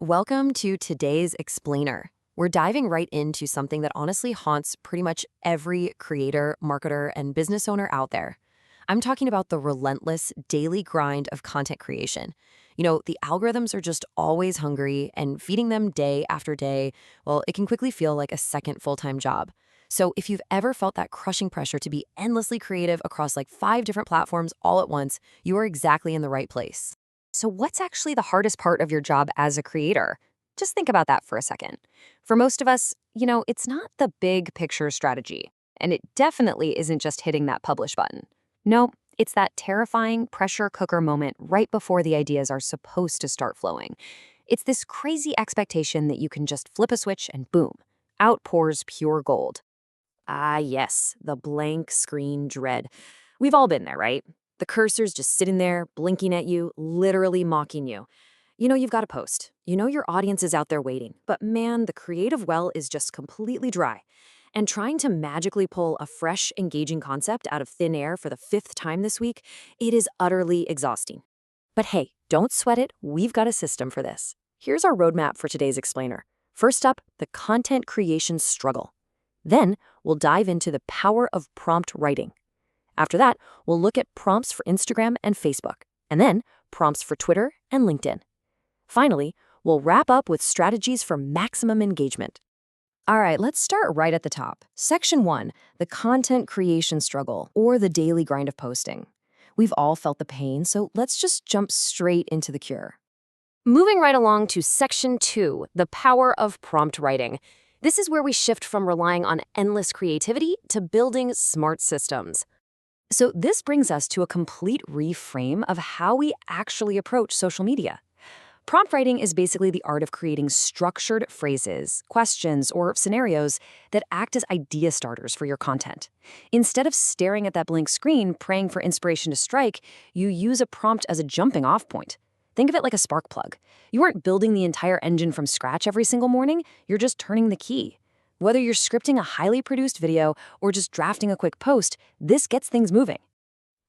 Welcome to today's Explainer. We're diving right into something that honestly haunts pretty much every creator, marketer, and business owner out there. I'm talking about the relentless daily grind of content creation. The algorithms are just always hungry, and feeding them day after day, well, it can quickly feel like a second full-time job. So if you've ever felt that crushing pressure to be endlessly creative across like 5 different platforms all at once, you are exactly in the right place. So, what's actually the hardest part of your job as a creator? Just think about that for a second. For most of us, it's not the big picture strategy, and it definitely isn't just hitting that publish button. No, it's that terrifying pressure cooker moment right before the ideas are supposed to start flowing. It's this crazy expectation that you can just flip a switch and boom, out pours pure gold. Ah, yes, the blank screen dread. We've all been there, right? The cursor's just sitting there, blinking at you, literally mocking you. You know you've got a post. You know your audience is out there waiting. But man, the creative well is just completely dry. And trying to magically pull a fresh, engaging concept out of thin air for the 5th time this week, it is utterly exhausting. But hey, don't sweat it. We've got a system for this. Here's our roadmap for today's explainer. First up, the content creation struggle. Then, we'll dive into the power of prompt writing. After that, we'll look at prompts for Instagram and Facebook, and then prompts for Twitter and LinkedIn. Finally, we'll wrap up with strategies for maximum engagement. All right, let's start right at the top. Section 1, the content creation struggle, or the daily grind of posting. We've all felt the pain, so let's just jump straight into the cure. Moving right along to Section 2, the power of prompt writing. This is where we shift from relying on endless creativity to building smart systems. So this brings us to a complete reframe of how we actually approach social media. Prompt writing is basically the art of creating structured phrases, questions, or scenarios that act as idea starters for your content. Instead of staring at that blank screen, praying for inspiration to strike, you use a prompt as a jumping-off point. Think of it like a spark plug. You aren't building the entire engine from scratch every single morning, you're just turning the key. Whether you're scripting a highly produced video or just drafting a quick post, this gets things moving.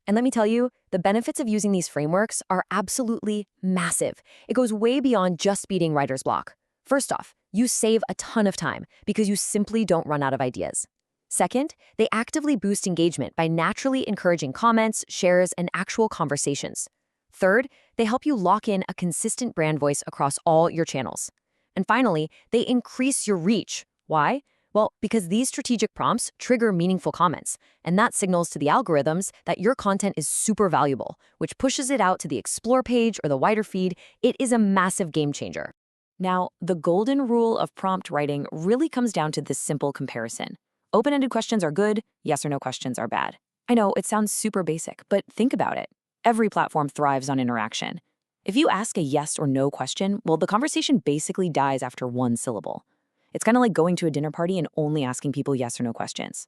And let me tell you, the benefits of using these frameworks are absolutely massive. It goes way beyond just beating writer's block. First off, you save a ton of time because you simply don't run out of ideas. Second, they actively boost engagement by naturally encouraging comments, shares, and actual conversations. Third, they help you lock in a consistent brand voice across all your channels. And finally, they increase your reach. Why? Well, because these strategic prompts trigger meaningful comments, and that signals to the algorithms that your content is super valuable, which pushes it out to the Explore page or the wider feed. It is a massive game changer. Now, the golden rule of prompt writing really comes down to this simple comparison. Open-ended questions are good, yes or no questions are bad. I know it sounds super basic, but think about it. Every platform thrives on interaction. If you ask a yes or no question, well, the conversation basically dies after one syllable. It's kind of like going to a dinner party and only asking people yes or no questions.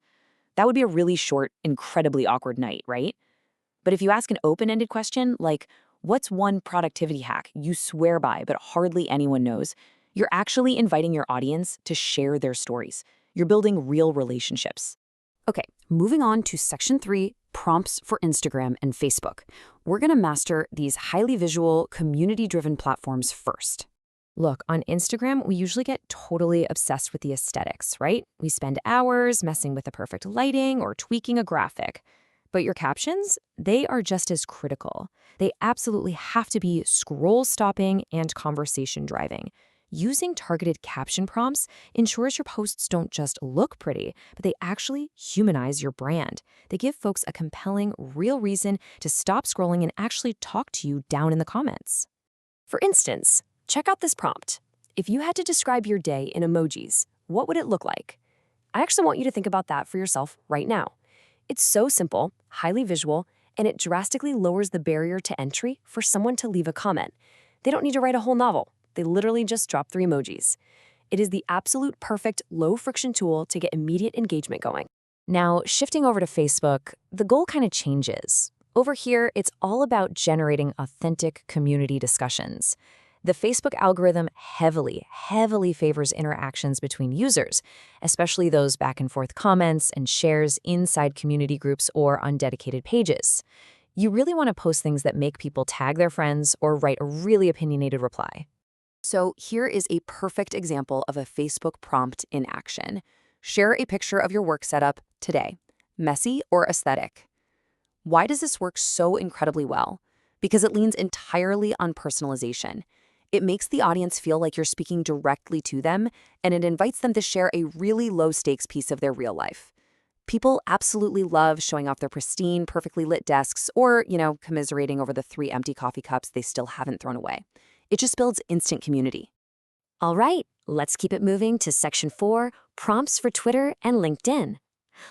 That would be a really short, incredibly awkward night, right? But if you ask an open-ended question, like, what's one productivity hack you swear by but hardly anyone knows, you're actually inviting your audience to share their stories. You're building real relationships. Okay, moving on to Section 3, prompts for Instagram and Facebook. We're going to master these highly visual, community-driven platforms first. Look, on Instagram, we usually get totally obsessed with the aesthetics, right? We spend hours messing with the perfect lighting or tweaking a graphic. But your captions, they are just as critical. They absolutely have to be scroll-stopping and conversation-driving. Using targeted caption prompts ensures your posts don't just look pretty, but they actually humanize your brand. They give folks a compelling, real reason to stop scrolling and actually talk to you down in the comments. For instance, check out this prompt. If you had to describe your day in emojis, what would it look like? I actually want you to think about that for yourself right now. It's so simple, highly visual, and it drastically lowers the barrier to entry for someone to leave a comment. They don't need to write a whole novel. They literally just drop 3 emojis. It is the absolute perfect low-friction tool to get immediate engagement going. Now, shifting over to Facebook, the goal kind of changes. Over here, it's all about generating authentic community discussions. The Facebook algorithm heavily favors interactions between users, especially those back-and-forth comments and shares inside community groups or on dedicated pages. You really want to post things that make people tag their friends or write a really opinionated reply. So here is a perfect example of a Facebook prompt in action. Share a picture of your work setup today, messy or aesthetic. Why does this work so incredibly well? Because it leans entirely on personalization. It makes the audience feel like you're speaking directly to them, and it invites them to share a really low-stakes piece of their real life. People absolutely love showing off their pristine, perfectly lit desks or, commiserating over the 3 empty coffee cups they still haven't thrown away. It just builds instant community. All right, let's keep it moving to section 4, prompts for Twitter and LinkedIn.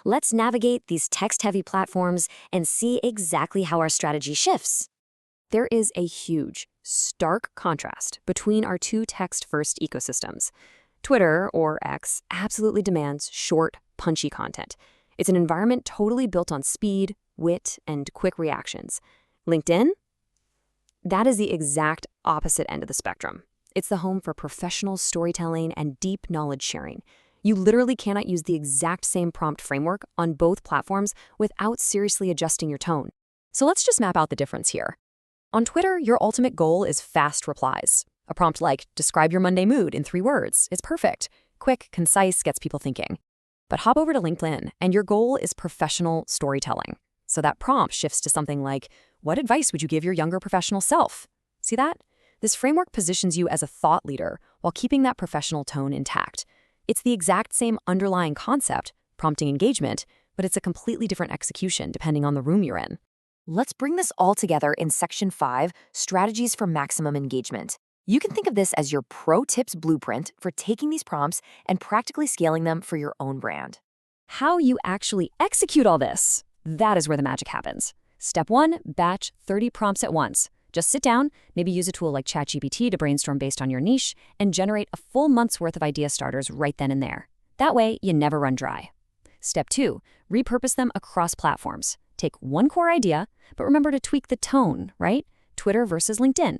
Let's navigate these text-heavy platforms and see exactly how our strategy shifts. There is a huge, stark contrast between our two text-first ecosystems. Twitter, or X, absolutely demands short, punchy content. It's an environment totally built on speed, wit, and quick reactions. LinkedIn? That is the exact opposite end of the spectrum. It's the home for professional storytelling and deep knowledge sharing. You literally cannot use the exact same prompt framework on both platforms without seriously adjusting your tone. So let's just map out the difference here. On Twitter, your ultimate goal is fast replies. A prompt like, describe your Monday mood in 3 words, is perfect. Quick, concise, gets people thinking. But hop over to LinkedIn, and your goal is professional storytelling. So that prompt shifts to something like, what advice would you give your younger professional self? See that? This framework positions you as a thought leader while keeping that professional tone intact. It's the exact same underlying concept, prompting engagement, but it's a completely different execution depending on the room you're in. Let's bring this all together in section 5, strategies for maximum engagement. You can think of this as your pro tips blueprint for taking these prompts and practically scaling them for your own brand. How you actually execute all this, that is where the magic happens. Step 1, batch 30 prompts at once. Just sit down, maybe use a tool like ChatGPT to brainstorm based on your niche, and generate a full month's worth of idea starters right then and there. That way, you never run dry. Step 2, repurpose them across platforms. Take one core idea, but remember to tweak the tone, right? Twitter versus LinkedIn.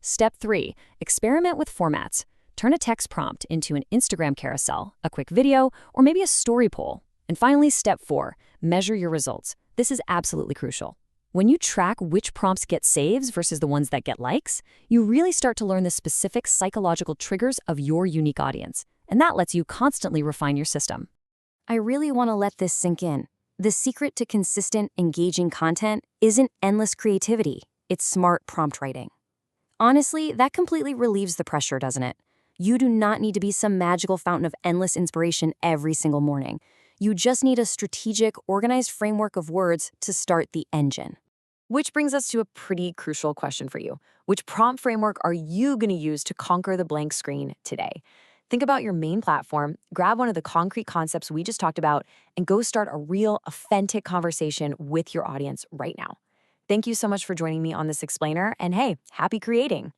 Step 3, experiment with formats. Turn a text prompt into an Instagram carousel, a quick video, or maybe a story poll. And finally, step 4, measure your results. This is absolutely crucial. When you track which prompts get saves versus the ones that get likes, you really start to learn the specific psychological triggers of your unique audience. And that lets you constantly refine your system. I really want to let this sink in. The secret to consistent, engaging content isn't endless creativity. It's smart prompt writing. Honestly, that completely relieves the pressure, doesn't it? You do not need to be some magical fountain of endless inspiration every single morning. You just need a strategic, organized framework of words to start the engine. Which brings us to a pretty crucial question for you. Which prompt framework are you going to use to conquer the blank screen today? Think about your main platform, grab one of the concrete concepts we just talked about, and go start a real, authentic conversation with your audience right now. Thank you so much for joining me on this explainer, and hey, happy creating!